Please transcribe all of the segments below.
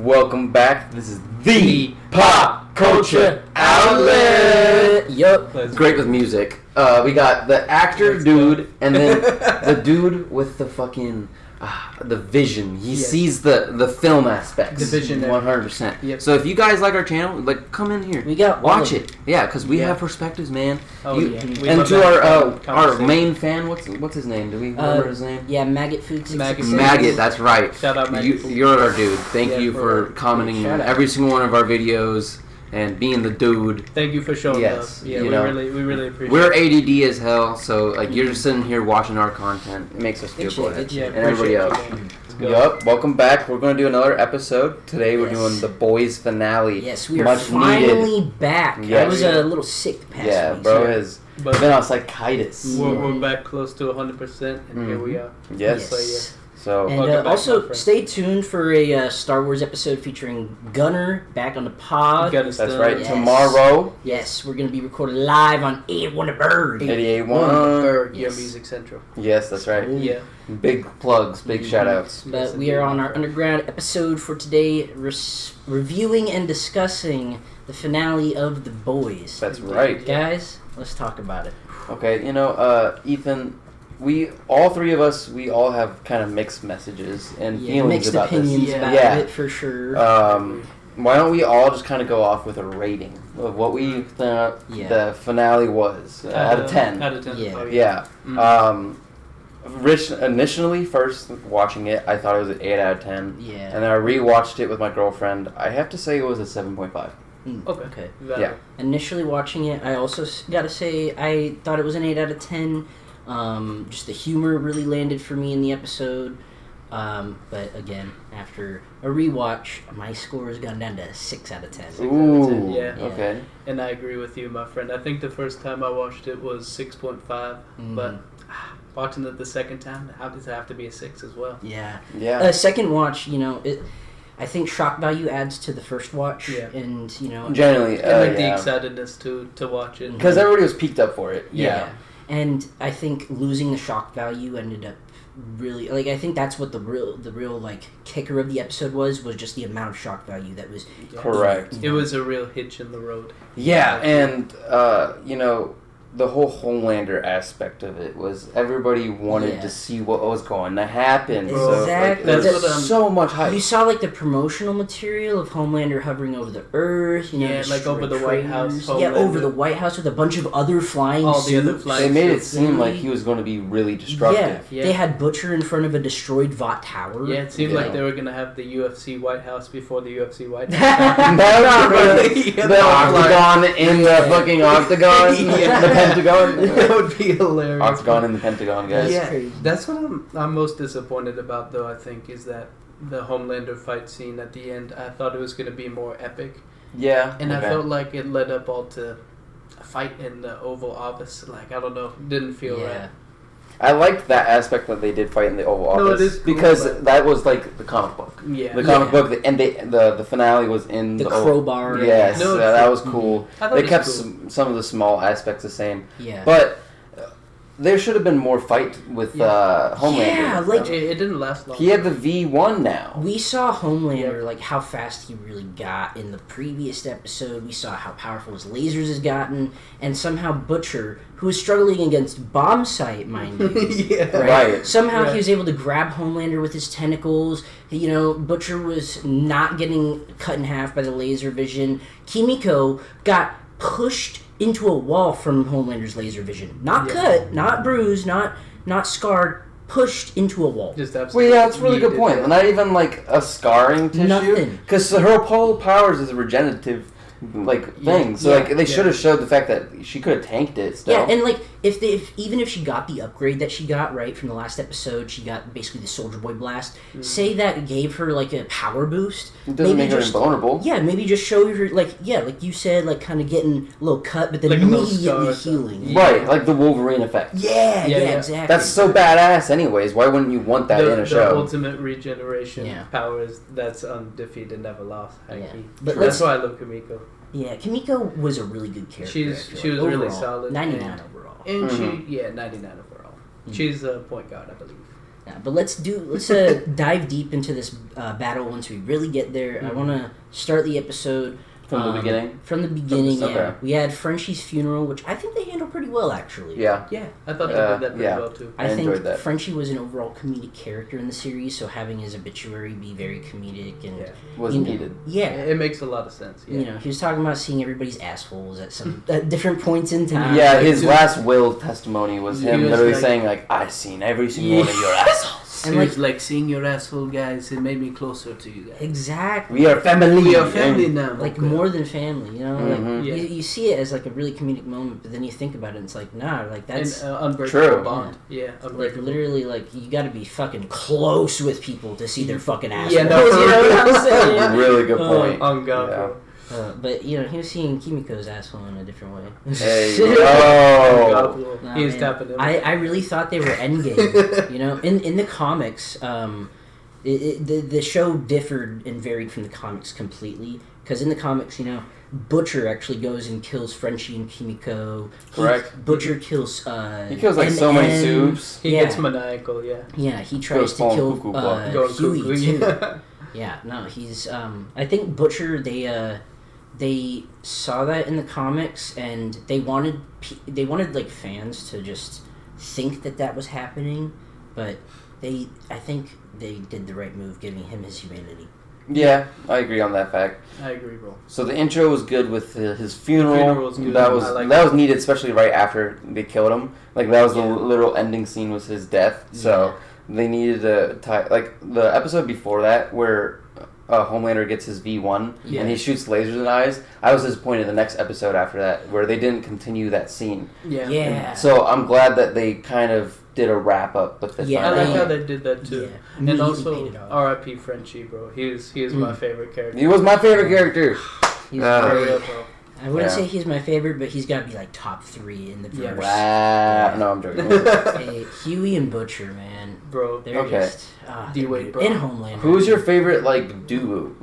Welcome back. This is the Pop Culture Outlet. Yup. Great with music. We got the actor dude, and then the dude with the fucking the vision. He sees the film aspects. The vision. 100%. Yep. So if you guys like our channel, like come in here. We got watch it. Yeah, because we have perspectives, man. Oh, yeah. And to our main fan, what's his name? Do we remember his name? Yeah, Maggot Food 66. Maggot, that's right. Shout out Maggot Food. You're our dude. Thank you for commenting on every single one of our videos and being the dude. Thank you for showing yes, up. Yeah, we really appreciate it. We're ADD as hell, so like you're just sitting here watching our content. It makes us feel good. Yeah, and everybody else. Yup, welcome back. We're going to do another episode. Today we're doing the boys finale. Yes, we are finally back. Yes. I was a little sick the past week. Yeah, bro has been on psychitis. We're back close to 100%, and here we are. Yes. So and also, stay tuned for a Star Wars episode featuring Gunner back on the pod. That's right. Yes. Tomorrow. Yes, we're going to be recorded live on 88.1 The Bird. 88.1 Your Music Central. Yes, that's right. Ooh. Yeah. Big plugs, big shout-outs. But we are on our underground episode for today, reviewing and discussing the finale of The Boys. That's right. Guys, let's talk about it. Okay, Ethan, all three of us, we all have kind of mixed messages and feelings mixed about opinions this. about it, for sure. Why don't we all just kind of go off with a rating of what we thought the finale was out of 10? Out of 10. Yeah. Initially, first watching it, I thought it was an 8 out of 10. Yeah. And then I rewatched it with my girlfriend. I have to say it was a 7.5. Okay. Yeah. Initially watching it, I also gotta say I thought it was an 8 out of 10. Just the humor really landed for me in the episode. But again, after a rewatch, my score has gone down to 6 out of 10. Ooh. Yeah. Okay. And I agree with you, my friend. I think the first time I watched it was 6.5, but watching it the second time, how does it have to be a 6 as well? Yeah. Yeah. Second watch, I think shock value adds to the first watch. Yeah. And, generally, and the excitedness to watch it. Because everybody was peaked up for it. Yeah. And I think losing the shock value ended up really, I think that's what the real kicker of the episode was just the amount of shock value that was correct. It was a real hitch in the road. Yeah, and the whole Homelander aspect of it was everybody wanted to see what was going to happen. Exactly. So, there's so much hype. You saw the promotional material of Homelander hovering over the Earth. Over the White House. Homelander. Yeah, over the White House with a bunch of other flying suits. The other flying They made it seem like he was going to be really destructive. Yeah. They had Butcher in front of a destroyed Vought Tower. Yeah, it seemed like they were going to have the UFC White House before the UFC White House. The octagon in the fucking octagon. The Pentagon. That would be hilarious. Octagon in the Pentagon, guys. Yeah, that's what I'm most disappointed about, though, I think, is that the Homelander fight scene at the end. I thought it was going to be more epic. Yeah. And I felt like it led up all to a fight in the Oval Office. I don't know. Didn't feel right. I liked that aspect that they did fight in the Oval Office. No, it is cool, because that was the comic book. Yeah. The comic book, and the finale was in the crowbar. Yes, that was cool. They kept some of the small aspects the same. Yeah. But there should have been more fight with Homelander. Yeah, it didn't last long. He had the V1 now. We saw Homelander, how fast he really got in the previous episode. We saw how powerful his lasers has gotten. And somehow Butcher, who was struggling against Bombsight, mind you. Right. Somehow he was able to grab Homelander with his tentacles. Butcher was not getting cut in half by the laser vision. Kimiko got pushed into a wall from Homelander's laser vision. Not cut, not bruised, not scarred, pushed into a wall. That's a really good point. Not even a scarring tissue. Nothing. Because her whole powers is a regenerative thing. So they should have showed the fact that she could have tanked it still. Yeah, and even if she got the upgrade that she got from the last episode, she got basically the Soldier Boy blast. Say that gave her a power boost. It doesn't make her invulnerable. Yeah, maybe just show her like you said, kind of getting a little cut, but then immediately healing. Right, like the Wolverine effect. Yeah, exactly. That's so badass anyways. Why wouldn't you want that in a show? The ultimate regeneration powers that's undefeated, never lost. But that's why I love Kimiko. Yeah, Kimiko was a really good character. She was overall, really solid. 99 overall. And 99 overall. She's a point guard, I believe. Yeah, but let's dive deep into this battle once we really get there. I want to start the episode from the beginning. From the beginning, Okay. yeah. We had Frenchie's funeral, which I think they handled pretty well, actually. Yeah. Yeah, I thought they did that pretty well too. I think enjoyed that. Frenchie was an overall comedic character in the series, so having his obituary be very comedic and was needed. Yeah, it makes a lot of sense. Yeah. You know, he was talking about seeing everybody's assholes at different points in time. Yeah, his last will testimony was him literally like, saying like, "I've seen every single one of your assholes." And like seeing your asshole, guys, it made me closer to you guys. Exactly. We are family. We are family now. Like more than family, you know. Mm-hmm. Like you see it as like a really comedic moment, but then you think about it, and it's like nah, like that's an unbreakable true. bond. Yeah, unbreakable. Like literally, like you got to be fucking close with people to see their fucking assholes. Yeah, no, you know what I'm saying? Really good point. On God. But you know, he was seeing Kimiko's asshole in a different way. Hey, yo. Nah, He was man. tapping him. I really thought they were endgame. You know, in the comics, the show differed and varied from the comics completely. Because in the comics, you know, Butcher actually goes and kills Frenchie and Kimiko. Correct. Butcher kills. He kills like so many soups. He gets maniacal. Yeah. Yeah, he tries to kill Huey too. Yeah, no, he's. I think Butcher. They saw that in the comics, and they wanted like fans to just think that was happening, but I think they did the right move, giving him his humanity. Yeah, I agree on that fact. I agree, bro. So the intro was good with his funeral. The funeral was good. That was needed, especially right after they killed him. Like that was the literal ending scene was his death. So they needed to tie like the episode before that where Homelander gets his V1 and he shoots lasers in the eyes. I was disappointed in the next episode after that where they didn't continue that scene. Yeah. And so I'm glad that they kind of did a wrap up with the I like how they did that too. Yeah. And also R.I.P. Frenchie, bro. He was my favorite character. He was my favorite character. He's great. Bro. I wouldn't say he's my favorite, but he's got to be like top 3 in the verse. Wow. No, I'm joking. Hey, Huey and Butcher, man. Bro. They're just... D-Wade, bro. In Homelander. Who's your favorite, like, duo?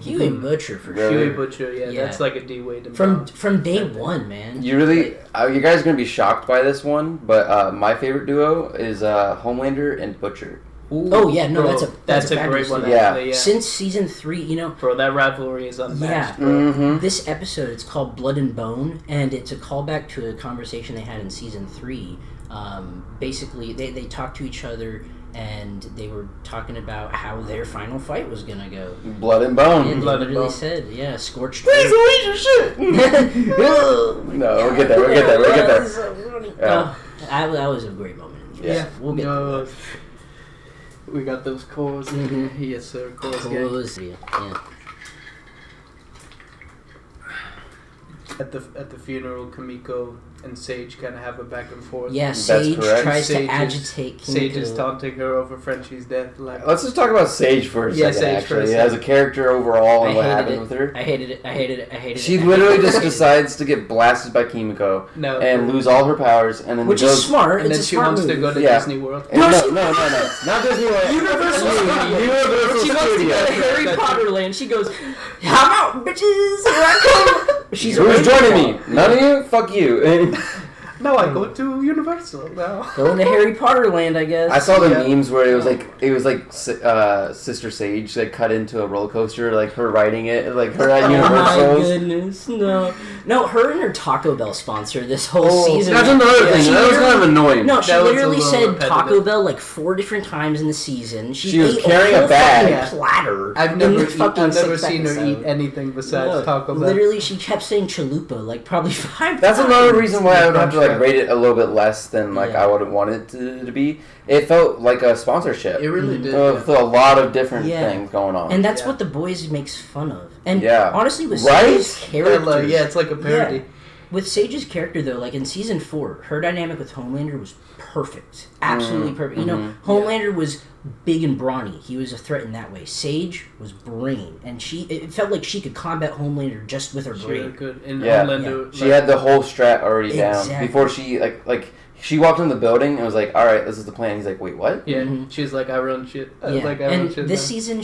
Huey and Butcher, for Really? sure. Huey Butcher, that's like a D-Wade. From day one, man. You really... you guys are going to be shocked by this one, but my favorite duo is Homelander and Butcher. Ooh, oh yeah, no, bro, that's a great one. Yeah. Actually, Since season 3, you know, bro, that rivalry is unmatched. Yeah, bro. Mm-hmm. This episode it's called Blood and Bone, and it's a callback to a conversation they had in season 3. Basically, they talked to each other, and they were talking about how their final fight was gonna go. Blood and Bone. And Blood they and literally Bone. said, "Yeah, scorched." Please release your shit. No, we'll get there. We'll get there. Yeah. That was a great moment. Yeah. We'll get there. We got those cores. Mm-hmm. Yes, sir. Cores. Yeah. At the funeral, Kimiko and Sage kind of have a back and forth. Yeah, That's Sage correct. tries Sage to agitate Kimiko. Sage is taunting her over Frenchie's death. Like, Let's just talk about Sage for a second, Sage for a actually. second. As a character overall and what hated happened it. with her. I hated it. She literally just decides to get blasted by Kimiko and lose all her powers, and then Which goes, is smart. and It's then a she smart wants move. to go to Yeah. Disney World. No, not Disney World. Universal Universal She wants to go to Studios. Harry Potter Land. She goes, "How about bitches? Here I come." She's Who's a joining me? None of you? Fuck you. No, I go to Universal now. Going to Harry Potter Land, I guess. I saw the memes where it was like Sister Sage like cut into a roller coaster, like her riding it, like her at Oh my Universal's. goodness, no! Her and her Taco Bell sponsor this whole season. That's another thing. She That was kind of annoying. No, she That was a literally little said repetitive. Taco Bell like 4 different times in the season. She was ate carrying a whole bag. fucking platter. I've in never the fucking I've never 6 seen her episode. eat anything besides No, Taco Bell. Literally, she kept saying chalupa like probably 5 That's times. another reason why I would have to like rate it a little bit less than like Yeah. I would want it to be. It felt like a sponsorship. It really did. With a lot of different Yeah. things going on. And that's Yeah. what the boys makes fun of. And Yeah. honestly, with Right? Sage's character, It's like a parody. Yeah. With Sage's character though, like in season 4, her dynamic with Homelander was perfect, absolutely perfect. You know, Homelander was big and brawny; he was a threat in that way. Sage was brain, and it felt like she could combat Homelander just with her She really brain. could. And Yeah. Homelander, She had the whole strat already down Exactly. before she like she walked in the building and was like, "All right, this is the plan." He's like, "Wait, what?" Yeah, Mhm. she's like, I run shit. Yeah, Like, I run and shit this now. season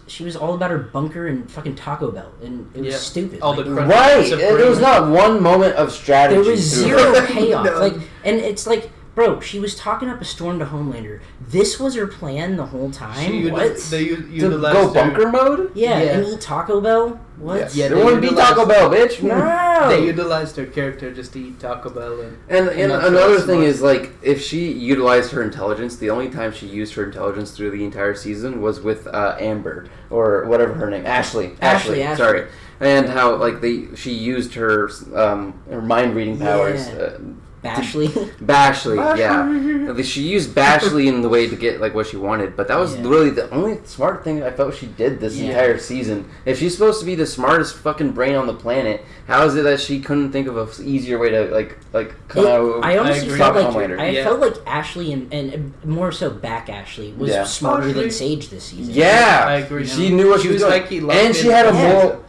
she was all about her bunker and fucking Taco Bell, and it was Yeah. stupid. All Like, the crunch. Right. Supreme. There was not one moment of strategy. there was through zero her. payoff. No. Like, and it's like Bro, she was talking up a storm to Homelander. This was her plan the whole time? What? They To utilized go her- bunker mode? Yeah, Yeah. and eat Taco Bell? What? Yeah, There they wouldn't be utilized- Taco Bell, bitch. No! They utilized her character just to eat Taco Bell And that's another so thing smart. is, like, if she utilized her intelligence, the only time she used her intelligence through the entire season was with Amber, or whatever her name, Ashley. Ashley. Sorry. And how, like, she used her mind reading powers. Yeah. Bashley. Bashley, yeah. She used Bashley in the way to get, like, what she wanted, but that was Yeah. really the only smart thing I felt she did this Yeah. entire season. If she's supposed to be the smartest fucking brain on the planet, how is it that she couldn't think of an easier way to, like come out? I honestly agree. felt like Homelander. Yeah. felt like Ashley and more so back Ashley was Yeah. smarter than Ashley. Sage this season. Yeah, I agree. She knew what she was doing, like he loved and she it. had a Yeah. moral.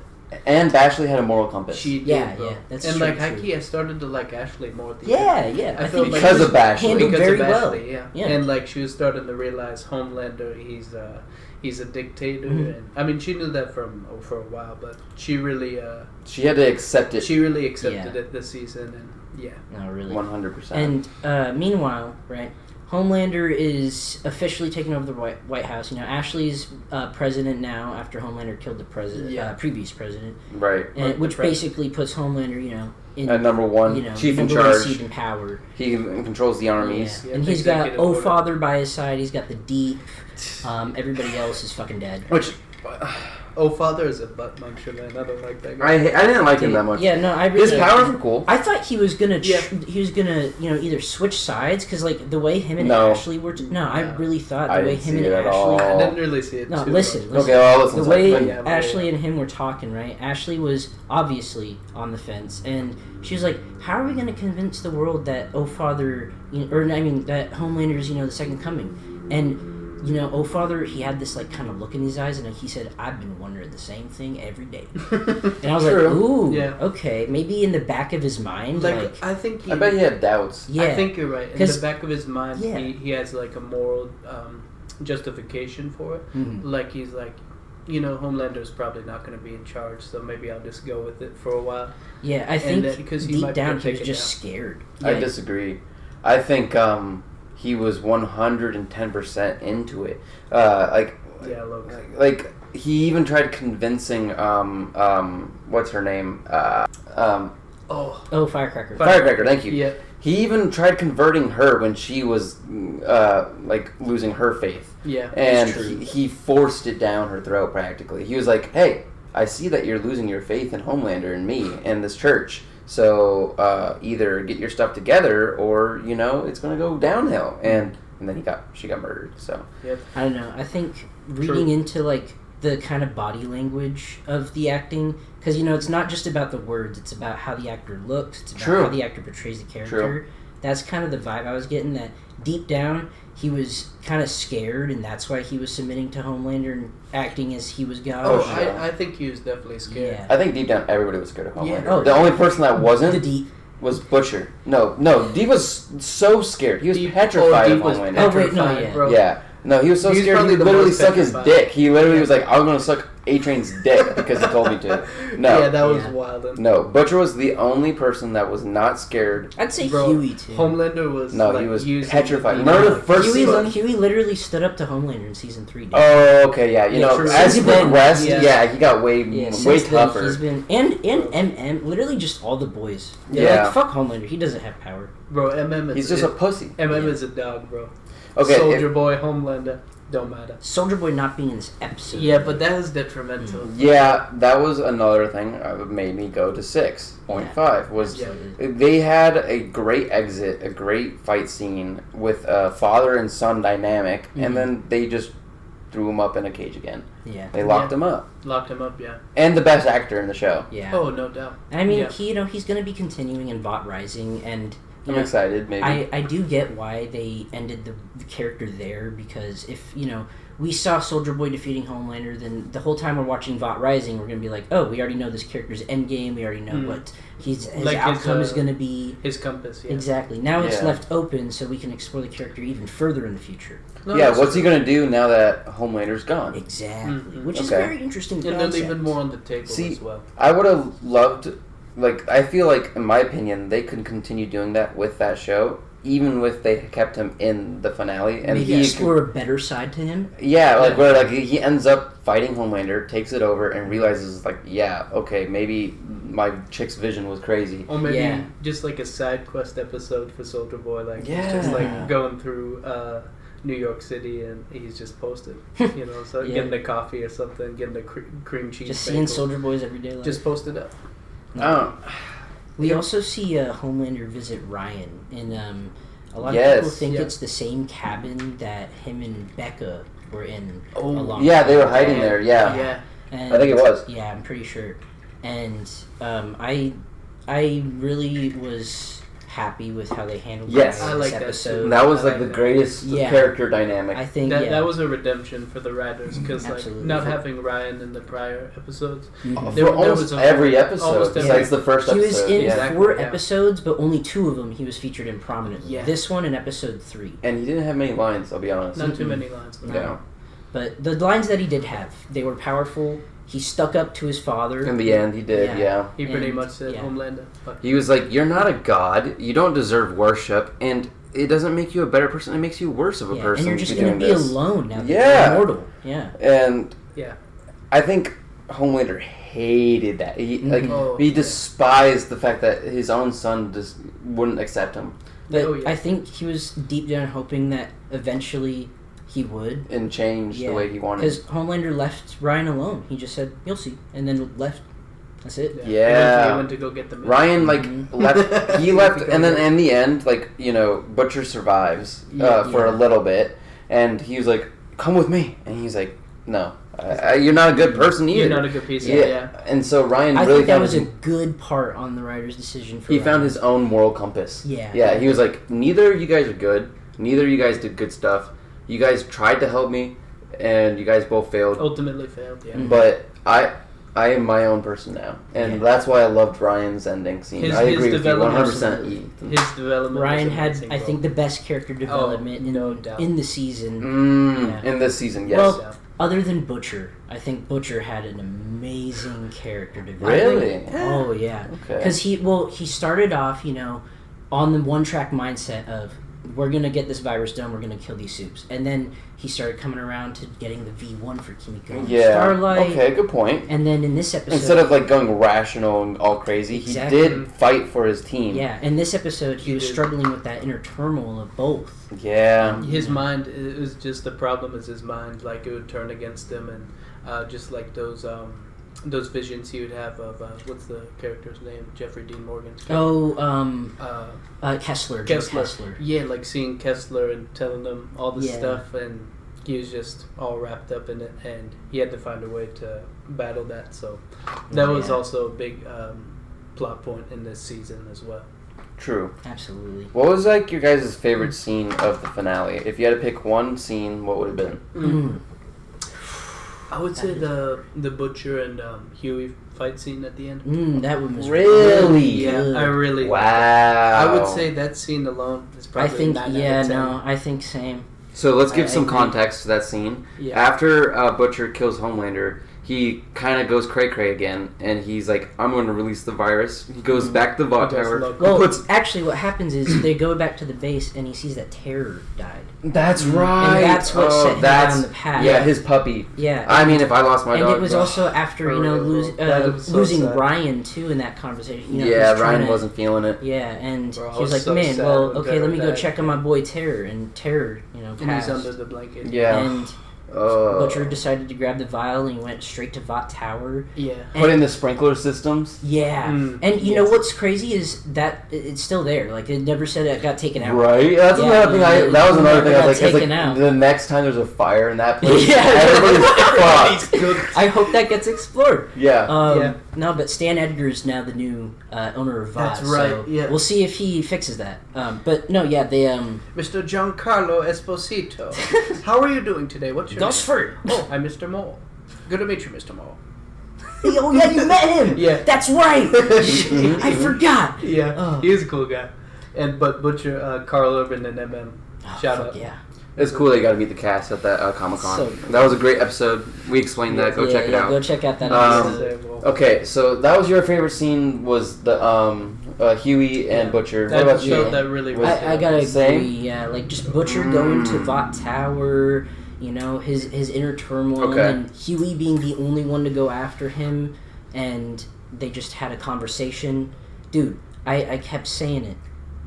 And Bashley had a moral compass. She did, Yeah, bro. yeah, that's and true, like true. Hikey, I started to like Ashley more at the Yeah, end. yeah. I feel think like because she of Bashley. handled because very of well. Ashley, yeah. Yeah. And like she was starting to realize Homelander, he's a dictator, Mhm. and I mean she knew that for a while, but she really She had to accept it. accepted Yeah. it this season, and yeah. No, really. 100%. And meanwhile, right, Homelander is officially taking over the White House. You know, Ashley's president now after Homelander killed the previous president, Right. and, which the president. basically puts Homelander, you know, in At number one, you know, chief in number one charge. seat in power. He controls the armies. Yeah. Yeah, And he's got executive order. Father by his side. He's got the Deep. Everybody else is fucking dead. Which Oh, Father is a butt muncher, man. I don't like that guy. I didn't like him that much. Yeah, no, I really. His powers were cool. I thought he was gonna. Yeah. He was gonna, you know, either switch sides because, like, the way him and No. Ashley were. I No. really thought the I way didn't him see and it at Ashley. all. I didn't really see it. No, too listen, much. listen. Okay, I'll listen. The to way it. Yeah, but Ashley yeah. and him were talking, right? Ashley was obviously on the fence, and she was like, "How are we going to convince the world that Father, you know, or I mean, that Homelander's, you know, the second coming?" And you know, Father, he had this like kind of look in his eyes, and he said, "I've been wondering the same thing every day." And I was like, True. "Ooh, Yeah. okay, maybe in the back of his mind, like I think he. I bet he had doubts. yeah, I think you're right. In 'Cause- the back of his mind, Yeah. he has like a moral justification for it. Mhm. Like he's like, you know, Homelander's probably not going to be in charge, so maybe I'll just go with it for a while. yeah." I think because he deep might down get he was taken just down. scared. I Yeah. disagree. I think he was 110% into it. Like Yeah, look. like he even tried convincing what's her name? Oh, Oh, Firecracker. Firecracker, thank you. yeah, He even tried converting her when she was like losing her faith. yeah. And That's true. he forced it down her throat practically. He was like, "Hey, I see that you're losing your faith in Homelander and me and this church. So either get your stuff together, or you know it's gonna go downhill." And then she got murdered. So Yep. I don't know. I think reading into like the kind of body language of the acting, because you know it's not just about the words; it's about how the actor looks. It's about True. how the actor portrays the character. True. That's kind of the vibe I was getting. That deep down, he was kind of scared, and that's why he was submitting to Homelander and acting as he was God. Oh, sure. I think he was definitely scared. Yeah. I think deep down everybody was scared of Yeah. Homelander. Oh, The only person that the wasn't deep. was Butcher. No, Dee was so scared. He was Deep- petrified Deep of was Homelander. Oh, wait, no, petrified, yeah. bro. Yeah. No, he was so He was scared he probably would the literally most suck his petrified. dick. He literally was like, "I'm gonna suck A-Train's dick because he told me to." No. Yeah, that was Yeah. wild. No, Butcher was the only person that was not scared. I'd say Bro, Huey too. Homelander was No, like, he was using- petrified. he- Remember the first Huey, season? Huey literally stood up to Homelander in season 3. Dude. Oh, okay, yeah. You Yeah, know, true. as he Since then, progressed, yeah. yeah, he got way Yeah, way since then, tougher. he's been and MM, literally just all the boys. They're Yeah. like, fuck Homelander, he doesn't have power. Bro, MM is He's just a pussy. MM Yeah. is a dog, bro. Okay, Soldier Boy, Homelander, don't matter. Soldier Boy not being in this episode. Yeah, but that is detrimental. Yeah, that was another thing that made me go to 6.5. Was Yeah. they had a great exit, a great fight scene with a father and son dynamic, Mhm. and then they just threw him up in a cage again. Yeah. They locked Yeah. him up, Locked him up, yeah. and the best actor in the show. Yeah. Oh, no doubt. I mean, Yeah. he, you know, he's going to be continuing in Bot Rising, and you I'm know, excited. Maybe I do get why they ended the character there, because if, you know, we saw Soldier Boy defeating Homelander, then the whole time we're watching Vought Rising, we're going to be like, oh, we already know this character's endgame, we already know what his Like his, outcome is going to be. His compass, yeah. Exactly. Now it's Yeah. left open so we can explore the character even further in the future. No, yeah. that's What's he true. gonna do now that Homelander's gone? Exactly. Mhm. Which is Okay. very interesting And concept. then even more on the table See, as well. I would have loved, like, I feel like, in my opinion, they could continue doing that with that show even if they kept him in the finale, and maybe explore a better side to him. Yeah, like where like he ends up fighting Homelander, takes it over, and realizes like, yeah, okay, maybe my chick's vision was crazy. Or maybe just like a side quest episode for Soldier Boy, like he's just like going through New York City and he's just posted, so getting a coffee or something, getting a cream cheese. Just seeing Soldier Boy's everyday life. Just posted up. We also see Homelander visit Ryan, and a lot of people think it's the same cabin that him and Becca were in. They were hiding there. Yeah. And, I think it was. Yeah, I'm pretty sure. And I really was happy with how they handled this episode. That was like the greatest character dynamic. I think that was a redemption for the writers, because like not having Ryan in the prior episodes. For almost every episode, besides the first episode. He was in 4 episodes, but only 2 of them he was featured in prominently. Yeah. This one and episode 3. And he didn't have many lines, I'll be honest. Not too many lines. No. But the lines that he did have, they were powerful. He stuck up to his father. In the end, he did, He pretty much said, Homelander. He was like, you're not a god, you don't deserve worship, and it doesn't make you a better person, it makes you worse of a person. And you're just going to be alone now that you're immortal. Yeah. And I think Homelander hated that. He despised the fact that his own son just wouldn't accept him. But I think he was deep down hoping that eventually he would. And change the way he wanted. Because Homelander left Ryan alone. He just said, you'll see. And then left. That's it. Yeah. He went to go get the Ryan, left. He left, and then in the end, Butcher survives for a little bit. And he was like, come with me. And he's like, no. You're not a good person either. You're not a good piece. Yeah. And so Ryan I really think that was a good part on the writer's decision for He Ryan. found his own moral compass. Yeah. Yeah, he was like, neither of you guys are good. Neither of you guys did good stuff. You guys tried to help me, and you guys both failed. Ultimately failed, yeah. But I am my own person now, and that's why I loved Ryan's ending scene. I agree with you 100%. His development. Ryan had, I think, the best character development in the season. In this season, yes. Well, other than Butcher, I think Butcher had an amazing character development. Really? Oh yeah. Okay. Because he started off, on the one-track mindset of, we're going to get this virus done, we're going to kill these soups. And then he started coming around to getting the V1 for Kimiko and Starlight. Okay, good point. And then in this episode... Instead of going rational and all crazy, he did fight for his team. Yeah, in this episode, he was struggling with that inner turmoil of both. Yeah. His mind, it was just the problem is his mind, it would turn against him, and just like those visions he would have of what's the character's name? Jeffrey Dean Morgan's character. Kessler. Yeah, seeing Kessler and telling them all this stuff, and he was just all wrapped up in it, and he had to find a way to battle that. So that was also a big plot point in this season as well. True. Absolutely. What was your guys' favorite scene of the finale? If you had to pick one scene, what would it have been? I would say the Butcher and Huey fight scene at the end. That one was really good. Yeah, I really. Wow. I would say that scene alone is probably. I think same. So let's give some context to that scene. Yeah. After Butcher kills Homelander, he kind of goes cray-cray again, and he's like, I'm going to release the virus. He goes back to the Vought Tower. Well, actually, what happens is they go back to the base, and he sees that Terror died. That's right. And that's what set him down the path. Yeah, his puppy. Yeah. I mean, if I lost my dog... And it was also after, losing Ryan, too, in that conversation. Ryan wasn't feeling it. Yeah, and he was like, let me go check on my boy Terror. And Terror, passed. And he's under the blanket. Yeah. And... Butcher decided to grab the vial and he went straight to Vought Tower. Yeah. Put in the sprinkler systems. Yeah. And you know what's crazy is that it's still there. It never said it got taken out. Right. That's another thing. That was another thing. I was like, out. The next time there's a fire in that place, everybody's fucked. I hope that gets explored. Yeah. No, but Stan Edgar is now the new owner of Vought. That's right. So yeah. We'll see if he fixes that. But no, they Mr. Giancarlo Esposito. How are you doing today? What's your Gosford. name? Oh, I'm Mr. Mole. Good to meet you, Mr. Mole. Oh yeah, you met him. Yeah. That's right. I forgot. Yeah. He is a cool guy. But Butcher, Carl Urban, and MM. Shout out. Yeah. It's cool they got to meet the cast at that Comic-Con. So that was a great episode. We explained that. Go check it out. Go check out that episode. Okay, so that was your favorite scene was the Huey and Butcher. That what about showed you? that really. I gotta Same? agree. Yeah, like just Butcher going to Vought Tower. You know, his inner turmoil, and Huey being the only one to go after him, and they just had a conversation. Dude, I kept saying it.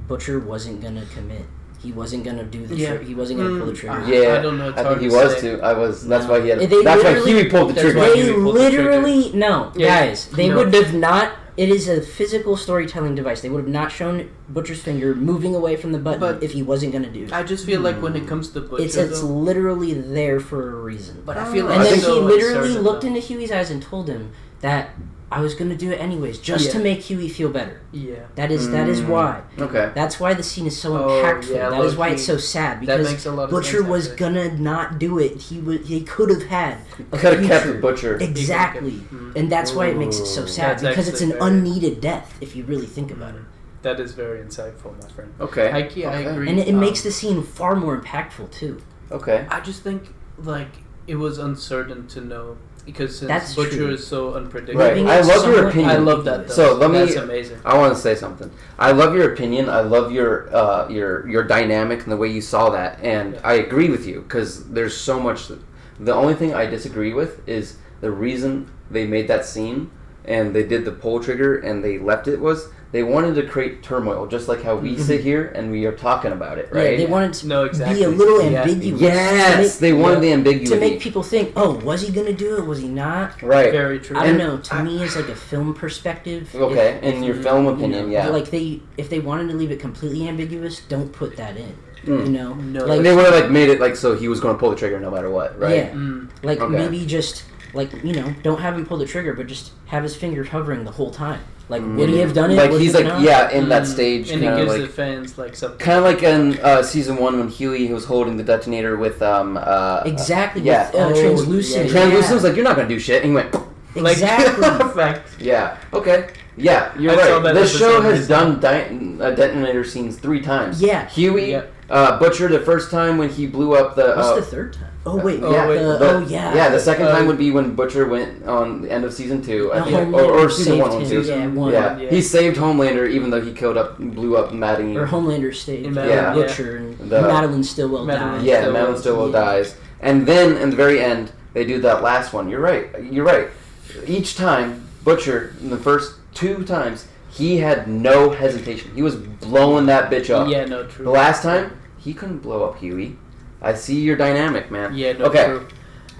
Butcher wasn't gonna commit. He wasn't gonna do the trick. He wasn't gonna pull the trigger. Yeah, I don't know. I think he was too. That's why he had. They That's why Huey pulled the trigger. They literally guys. They would have not. It is a physical storytelling device. They would have not shown Butcher's finger moving away from the button if he wasn't going to do it. I just feel like when it comes to Butcher, it's literally there for a reason. But I feel like and then he literally looked into Huey's eyes and told him that I was going to do it anyways, just to make Huey feel better. Yeah. That is why. Okay. That's why the scene is so impactful. Yeah, that is why it's so sad, because that makes a lot of Butcher sense, was gonna not do it. He could have had a could have future. kept Butcher. Exactly. And that's why it makes it so sad, That's because it's an very unneeded death if you really think about it. That is very insightful, my friend. Okay. I agree. And it makes the scene far more impactful too. Okay. I just think like it was uncertain to know. Because since That's Butcher true. is so unpredictable. Right. I love your opinion. I love that though. So That's amazing. I want to say something. I love your opinion. I love your dynamic and the way you saw that, and I agree with you because there's so much. The only thing I disagree with is the reason they made that scene and they did the pull trigger and they left it was they wanted to create turmoil, just like how we sit here and we are talking about it, right? Yeah, they wanted to exactly. be a little ambiguous. Yes, they wanted the ambiguity. To make people think, oh, was he going to do it? Was he not? Right. Very true. I don't know. To me, it's like a film perspective. Okay, in your film opinion, yeah. Like if they wanted to leave it completely ambiguous, don't put that in. You know? No. Like, they would have like made it like so he was going to pull the trigger no matter what, right? Yeah. Like maybe just like, you know, don't have him pull the trigger, but just have his finger hovering the whole time. Like, would he have done it? Like would he's he like not? in that stage, and he kind of gives like the fans like something. kind of like in season 1 when Huey was holding the detonator with exactly. yeah, With, translucent. Yeah. Translucent was like, you're not gonna do shit, and he went Exactly. yeah. Okay. Yeah, you're right. This show has done detonator scenes 3 times. Yeah. Huey, Butcher the first time when he blew up the. What's the third time? Oh wait, yeah. Yeah, the second time would be when Butcher went on the end of season 2, I think, or season 1 too. Yeah, he saved Homelander even though he blew up Maddie. Or Homelander saved Butcher, and Madeline Stillwell dies. Yeah, Madeline Stillwell dies, and then in the very end they do that last one. You're right. Each time Butcher, in the first 2 times, he had no hesitation. He was blowing that bitch up. Yeah, no, true. The last time he couldn't blow up Huey. I see your dynamic, man. Yeah, no, true.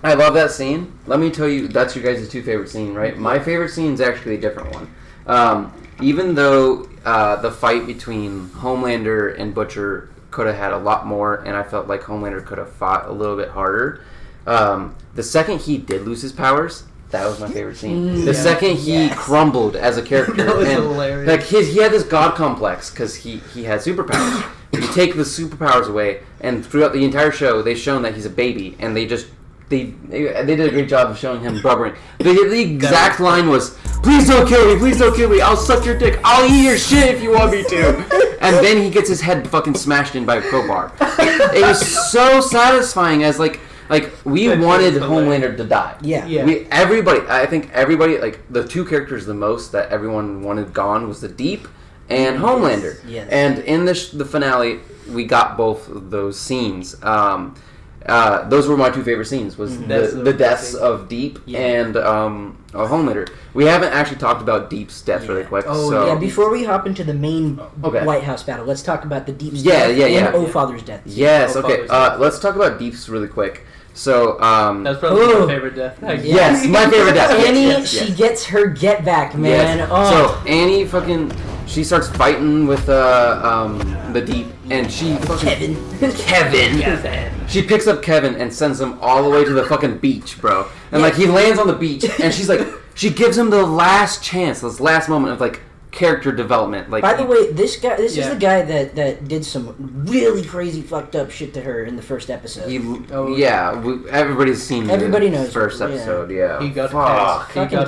I love that scene. Let me tell you, that's your guys' 2 favorite scene, right? My favorite scene is actually a different one. Even though the fight between Homelander and Butcher could have had a lot more, and I felt like Homelander could have fought a little bit harder, the second he did lose his powers, that was my favorite scene. The second he crumbled as a character. That was hilarious. Like he had this god complex because he had superpowers. You take the superpowers away, and throughout the entire show, they've shown that he's a baby, and they did a great job of showing him blubbering. The exact line was, "Please don't kill me, I'll suck your dick, I'll eat your shit if you want me to." And then he gets his head fucking smashed in by a crowbar. It was so satisfying as like we wanted Homelander to die. Yeah. I think everybody, like the 2 characters the most that everyone wanted gone was the Deep and Homelander. Yes. And in the finale, we got both of those scenes. Those were my 2 favorite scenes. Was the deaths of Deep and Homelander. We haven't actually talked about Deep's death really quick. Before we hop into the main White House battle, let's talk about the Deep's death and O-Father's death. Yes. Okay. Let's talk about Deep's really quick. So, that's probably my favorite death. Yes, my favorite death. Annie, she gets her get back, man. Yes. Oh. So Annie she starts fighting with the Deep, and she Kevin. She picks up Kevin and sends him all the way to the fucking beach, bro. And like he lands on the beach, and she gives him the last chance, this last moment of like character development. Like, by the way, this is the guy that did some really crazy fucked up shit to her in the first episode. Everybody's seen. Everybody knows first episode. Yeah, he got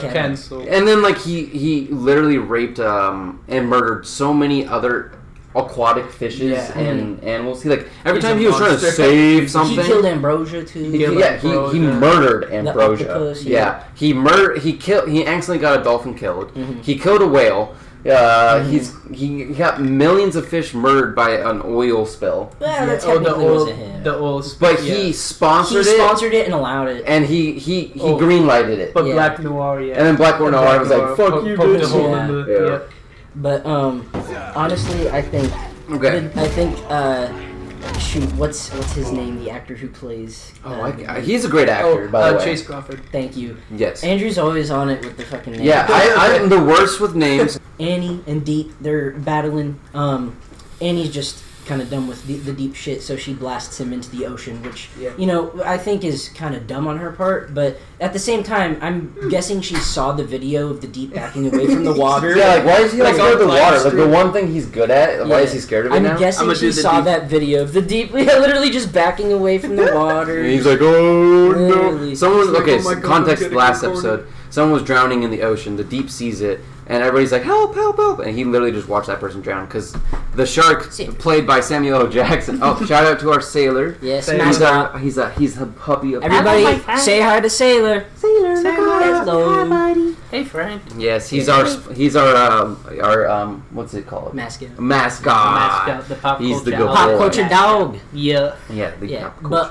canceled. And then like he literally raped and murdered so many other aquatic fishes and animals. He every time he was trying to save something. He killed Ambrosia too. He murdered Ambrosia. He accidentally got a dolphin killed. Mm-hmm. He killed a whale. He got millions of fish murdered by an oil spill. Well, that technically wasn't him. The oil spill. But he sponsored it. And allowed it. And he green-lighted it. But Black Noir, yeah. And then Black Noir was like, fuck you, bitch. But, honestly, I think... Okay. I think, shoot, what's his name? The actor who plays... he's a great actor, by the way. Chase Crawford. Thank you. Yes. Andrew's always on it with the fucking name. Yeah, I'm the worst with names. Annie and Deep, they're battling. Annie's just kind of done with the deep shit, so she blasts him into the ocean, which, I think is kind of dumb on her part, but at the same time, I'm guessing she saw the video of the Deep backing away from the water. Yeah, like, why is he scared of the water? Like, the one thing he's good at, why is he scared of it now? I'm guessing she saw that video of the Deep, literally just backing away from the water. And he's like, oh, no. Context last episode. Someone was drowning in the ocean, the Deep sees it, and everybody's like, help, help, help. And he literally just watched that person drown. Because the shark, played by Samuel L. Jackson. Oh, shout out to our sailor. Yes, he's a puppy of... Everybody say hi to Sailor. Sailor, hello. Hi, buddy. Hey, Frank. Yes, he's our what's it called? Mascot. Mascot. The pop He's culture the good Pop boy. culture dog. Yeah. But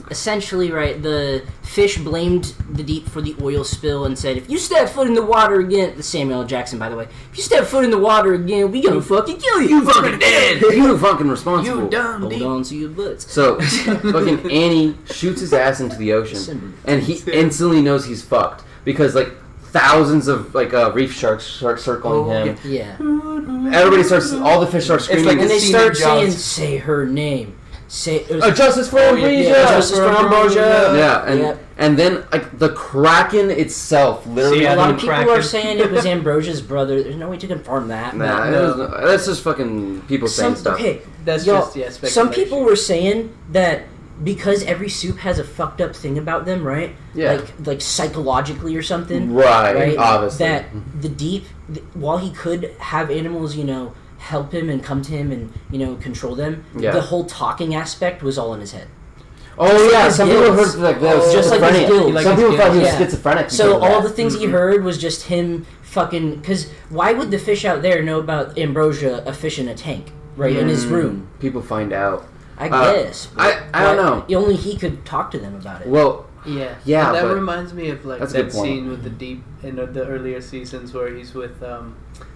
essentially, right, the fish blamed the Deep for the oil spill and said, if you step foot in the water again, the Samuel L. Jackson, by the way, if you step foot in the water again, we gonna fucking kill you. You fucking dead. You fucking responsible. You dumb Deep. Hold on to your butts. So, fucking Annie shoots his ass into the ocean, and he instantly knows he's fucked because thousands of reef sharks start circling him. Yeah. All the fish start screaming, and they start saying, "Say her name." Justice for Ambrosia! Justice for Ambrosia! Yeah, and then the Kraken itself, literally. A lot of people are saying it was Ambrosia's brother. There's no way to confirm that. Nah, that's just fucking people saying stuff. Okay, that's speculation. Some people were saying that because every soup has a fucked up thing about them, right? Yeah. Like psychologically or something. Right, obviously. That the Deep, while he could have animals, help him and come to him and, control them, the whole talking aspect was all in his head. Oh, yeah, some people heard that was just like his guilt. Some people thought he was schizophrenic. So all the things he heard was just him fucking... Because why would the fish out there know about Ambrosia, a fish in a tank, right, in his room? People find out. I guess. I don't know. Only he could talk to them about it. Well, yeah. That reminds me of that scene with the Deep in the earlier seasons where he's with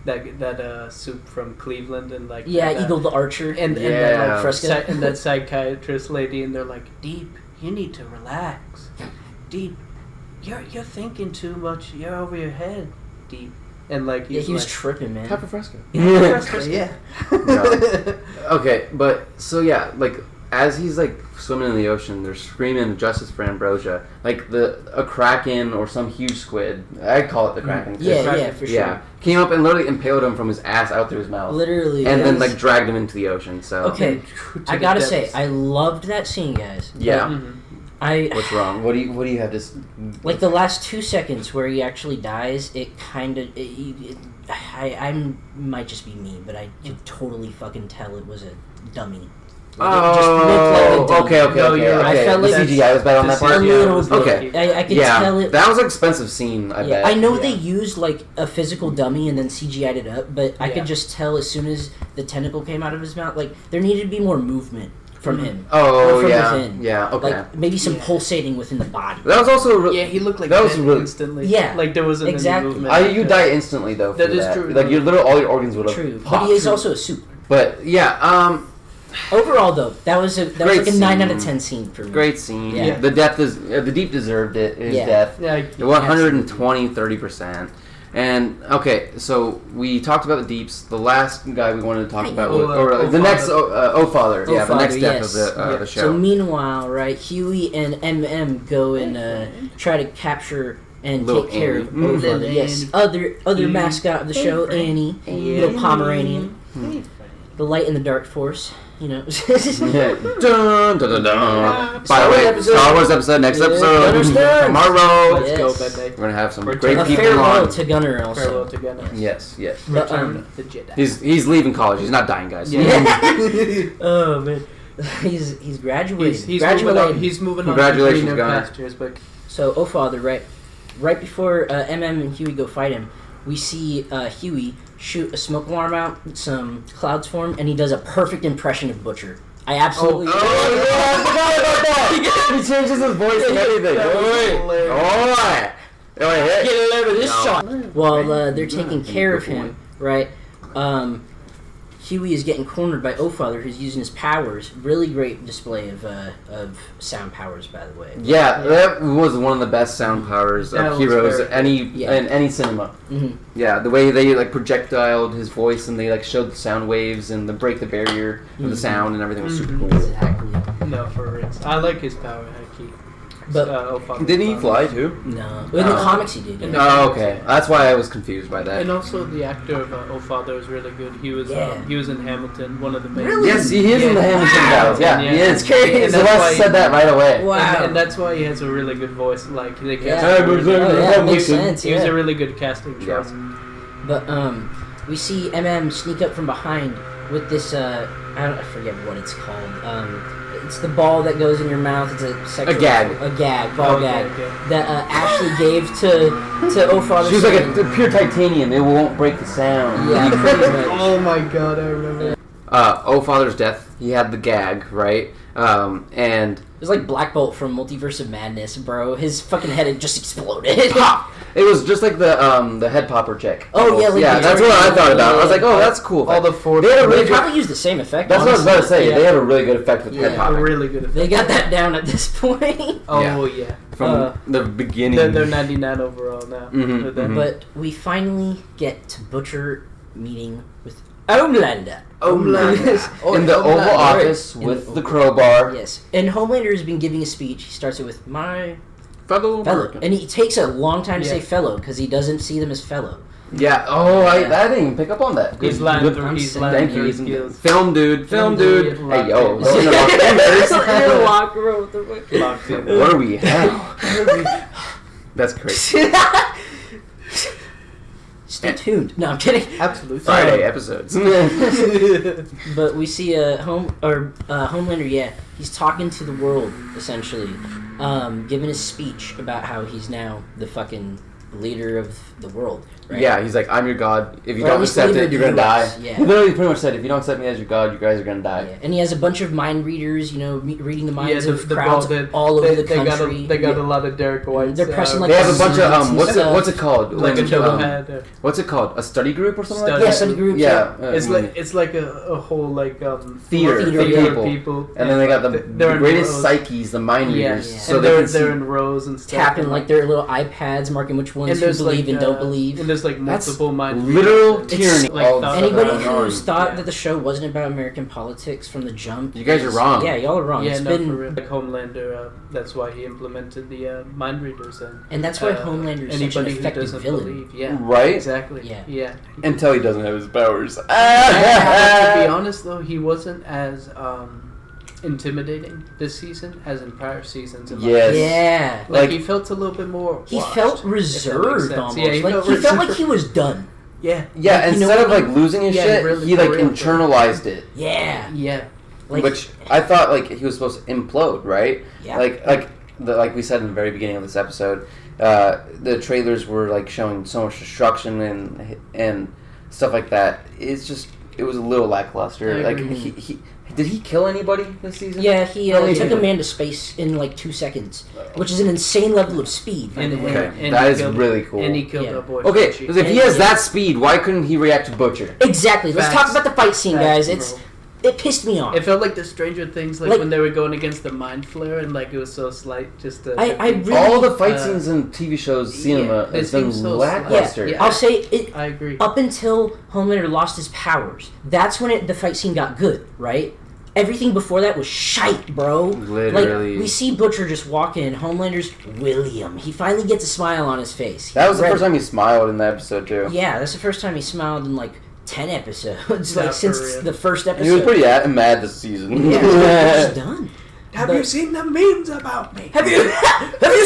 that soup from Cleveland and Eagle the Archer and that Fresca and that psychiatrist lady, and they're like, Deep, you need to relax. Deep, you're thinking too much. You're over your head, Deep. And he was tripping, man. Pepper Fresca. Yeah. No. Okay, but so as he's swimming in the ocean, they're screaming justice for Ambrosia. A kraken or some huge squid. I call it the kraken. Yeah, for sure. Yeah, came up and literally impaled him from his ass out through his mouth. Literally. And then dragged him into the ocean. So okay, I gotta say, I loved that scene, guys. Yeah. What's wrong? What do you have to? The last 2 seconds where he actually dies, it kind of. I might just be me, but I could totally fucking tell it was a dummy. Okay. I felt like CGI was bad on that part. A little bit. Okay. I could tell it. That was an expensive scene. I bet. I know they used a physical dummy and then CGI'd it up, but I could just tell as soon as the tentacle came out of his mouth, there needed to be more movement from him. Oh, from yeah. Within. Yeah, okay. Maybe some pulsating within the body. That was also he looked like that was really instantly. Yeah. There wasn't any movement. You die instantly though. That is true. Your all your organs would have true. popped. But he is also a soup. But yeah, overall though, that was a 9 out of 10 scene for me. Great scene. Yeah. The Deep deserved it. His death. Yeah. 130%. And okay, so we talked about the Deeps. The last guy we wanted to talk about, the next Father. The next death yes. of the show. So meanwhile, right, Huey and MM go and try to capture and take care of Father. Yes, other mascot of the show, Annie, little Pomeranian, the light in the dark force. Dun, dun, dun, dun. By the way, Star Wars episode, next episode, tomorrow. Let's go, baby. We're going to have some great a people farewell on. To Gunner also. Farewell to Gunner. Yes. Return the Jedi. He's leaving college. He's not dying, guys. Yeah. Oh, man. He's graduating. He's moving on. Congratulations, Gunner. Pastures, but... So, Father, right before MM and Huey go fight him, we see Huey shoot a smoke alarm out, some clouds form, and he does a perfect impression of Butcher. I absolutely... I forgot about that! He changes his voice and everything. Get a load of this shot. While they're taking care of him, right? Huey is getting cornered by O-Father, who's using his powers. Really great display of sound powers, by the way. Yeah, that was one of the best sound powers of heroes in any cinema. Mm-hmm. Yeah, the way they like projectiled his voice and they like showed the sound waves and the break the barrier of the sound and everything was super cool. Exactly. No, for real. I like his power, Haki. But didn't he fly too? No, in the comics he did. Yeah. Oh, okay. That's why I was confused by that. And also the actor of O-Father is really good. He was in Hamilton, one of the main. Really? Yes, he is in the Hamilton battles. Yeah, he is. That's crazy. Celeste said that right away. Wow. And that's why he has a really good voice. Like they makes sense. He was a really good casting choice. But we see sneak up from behind with this. I forget what it's called. It's the ball that goes in your mouth. It's a sexual... A gag. Ball gag. That Ashley gave to O-Father. She was like a pure titanium. It won't break the sound. Yeah, pretty much. Oh my god, I remember. O-Father's death, he had the gag, right? And... It was like Black Bolt from Multiverse of Madness, bro. His fucking head had just exploded. Pop! It was just like the head popper check. Oh, yeah. Like that's what I thought about. I was like, oh, that's cool. All the four... They probably used the same effect, That's honestly. what I was about to say. Yeah. They had a really good effect with head popping. A really good effect. They got that down at this point. Oh, yeah. From the beginning. They're 99 overall now. Mm-hmm. But we finally get to Butcher meeting with Homelander. In the Oval Office with the crowbar. Yes. And Homelander has been giving a speech. He starts it with, my fellow American. And he takes a long time to say fellow because he doesn't see them as fellow. Yeah. Oh, I didn't even pick up on that. He's lying through skills. Film dude. Hey, yo. Lock room. What the fuck? Locked in. What are we? That's crazy. Stay tuned. No, I'm kidding. Absolutely. Friday episodes. But we see Homelander. Yeah, he's talking to the world essentially, giving his speech about how he's now the fucking leader of the world. Right? Yeah, he's like, I'm your god. If you don't accept it, you're gonna die. Yeah. He literally pretty much said, if you don't accept me as your god, you guys are gonna die. Yeah. And he has a bunch of mind readers, reading the minds of crowds all over the country. They got a lot of Derek Whites. They're pressing like they have a bunch of what's it called? Like a notepad. What's it called? A study group or something like that? Yeah, study group. Yeah. It's like a whole like theater of people. And then they got the greatest psyches, the mind readers. Yeah. So they're in rows and stuff. Tapping like their little iPads, marking which ones who believe and don't believe. And there's like multiple mind literal tyranny. Anybody who's thought that the show wasn't about American politics from the jump, you guys are wrong. Yeah, y'all are wrong. Yeah, it's for been real. Like Homelander. That's why he implemented the mind readers, and that's why Homelander is such an effective villain. Yeah, right. Exactly. Yeah. Until he doesn't have his powers. To be honest, though, he wasn't as intimidating this season as in prior seasons. Yes. Yeah. Like he felt a little bit more. He felt reserved almost. Yeah, he felt like he was done. Yeah. Yeah. Like, instead of like losing his shit, really he like internalized it. Yeah. Yeah. Like, which I thought like he was supposed to implode, right? Yeah. Like we said in the very beginning of this episode, the trailers were like showing so much destruction and stuff like that. It was a little lackluster. Like he did he kill anybody this season? Yeah, he took a man to space in like 2 seconds, which is an insane level of speed. And that is really cool. And he killed a boy. Okay, because if he has that speed, why couldn't he react to Butcher? Exactly. Let's talk about the fight scene, guys. It pissed me off. It felt like the Stranger Things, like when they were going against the Mind Flare, and like it was so slight. Just all the fight scenes in TV shows, cinema, has been lackluster. Yeah, I'll say it. I agree. Up until Homelander lost his powers, that's when the fight scene got good, right? Everything before that was shite, bro. Literally. Like, we see Butcher just walk in, Homelander's William. He finally gets a smile on his face. That was the first time he smiled in the episode, too. Yeah, that's the first time he smiled in, like, 10 episodes. Like, since the first episode. He was pretty mad this season. Yeah, it's done. Have you seen the memes about me? Have you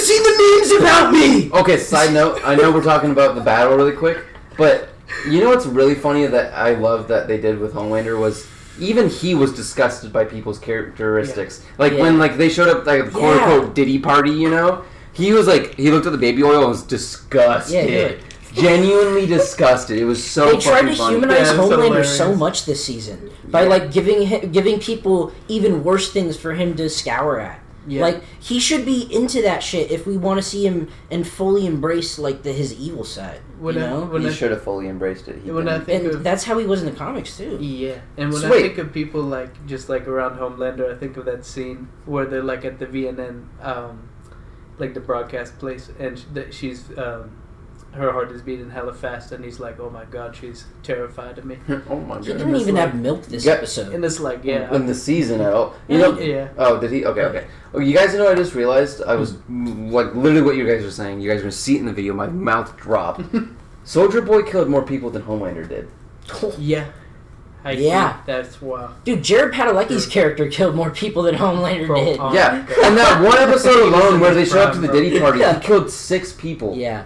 seen the memes about me? Okay, side note, I know we're talking about the battle really quick, but you know what's really funny that I love that they did with Homelander was even he was disgusted by people's characteristics. Yeah. Like when like they showed up like the quote unquote Diddy party, you know? He was like he looked at the baby oil and was disgusted. Yeah, genuinely disgusted. It was so They tried to fucking funny. humanize Yeah, it was Homelander hilarious. so much this season by like giving people even worse things for him to scour at. Yeah. Like he should be into that shit if we want to see him and fully embrace like his evil side. When you I- know, when He I- should have fully embraced it. He when I didn't. think and of that's how he was in the comics too. Yeah, and when I Sweet. think of people like just like around Homelander, I think of that scene where they're like at the VNN, like the broadcast place, and she's her heart is beating hella fast, and he's like, "Oh my god, she's terrified of me." Oh my He god. didn't even have milk this Yeah. episode. And it's like, yeah, In the season at all. You know? yeah. Oh, did he? Okay. Oh, you guys know? I just realized I was like literally what you guys were saying. You guys were gonna see it in the video. My mouth dropped. Soldier Boy killed more people than Homelander did. Yeah. Yeah. That's wow. Dude, Jared Padalecki's character killed more people than Homelander Bro, did. Yeah, and that one episode alone where they showed up to the Bro. Diddy party, Yeah. he killed 6 people. Yeah.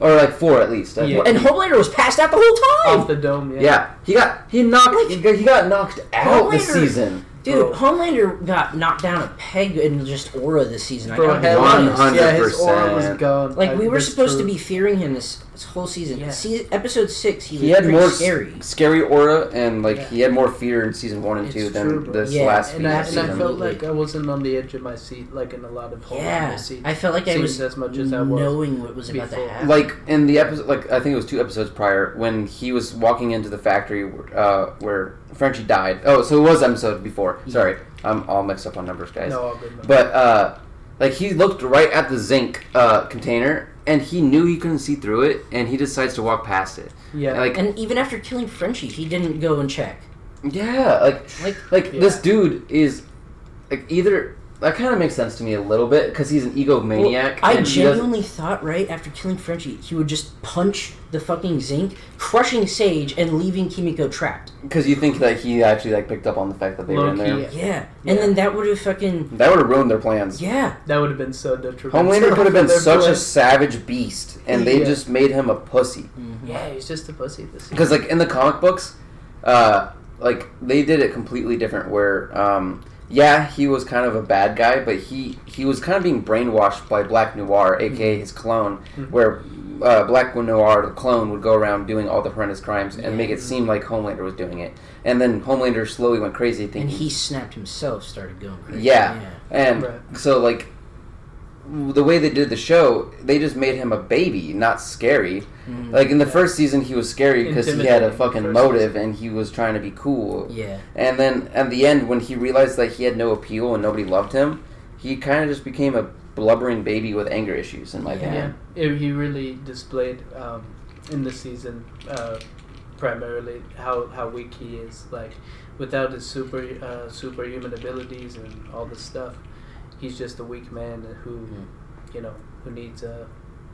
Or like 4 at least. Yeah. And Homelander was passed out the whole Off time. the dome, yeah. Yeah, he got knocked out this Homelander- season. Dude, Bro. Homelander got knocked down a peg in just aura this season. I Bro, gotta be hell honest. 100%. yeah, his aura was gone. Like, we were That's supposed to true. be fearing him this whole season. Yeah. See, episode 6, he was He had pretty more scary. scary aura, and like Yeah. he had more fear in season 1 and It's 2 than true, bro. this Yeah, last And I season. felt Absolutely. like I wasn't on the edge of my seat, like in a lot of Yeah, Homelander seats. I felt like I was Scenes as much as I was knowing what was about to before. happen. Like in the episode, like I think it was 2 episodes prior, when he was walking into the factory where Frenchie died. Oh, so it was episode before. Sorry, I'm all mixed up on numbers, guys. No, all good. Man. But like he looked right at the zinc container, and he knew he couldn't see through it, and he decides to walk past it. yeah, Like And even after killing Frenchie, he didn't go and check. yeah, like Yeah. this dude is like either. That kind of makes sense to me a little bit because he's an egomaniac. I and he doesn't- genuinely thought, right, after killing Frenchie, he would just punch the fucking zinc, crushing Sage, and leaving Kimiko trapped. Because you think that he actually like picked up on the fact that they were in there. Low-key. Yeah. And then that would have fucking... That would have ruined their plans. Yeah. that would have been so detrimental. Homelander could have been Their such a plan. savage beast, and they Yeah. just made him a pussy. Yeah, he's just a pussy. This Because like in the comic books, like they did it completely different. Where yeah, he was kind of a bad guy, but he was kind of being brainwashed by Black Noir, aka his clone, where Black Noir, the clone, would go around doing all the horrendous crimes and make it seem like Homelander was doing it. And then Homelander slowly went crazy, thinking And he snapped himself, started going crazy. yeah. And Right. so like the way they did the show, they just made him a baby, not scary. Like in the first season, he was scary because he had a Intimidating fucking first motive season. and he was trying to be cool. Yeah. And then at the end, when he realized that he had no appeal and nobody loved him, he kind of just became a blubbering baby with anger issues. In my opinion, He really displayed in the season primarily how weak he is. Like without his superhuman abilities and all this stuff, he's just a weak man who who needs a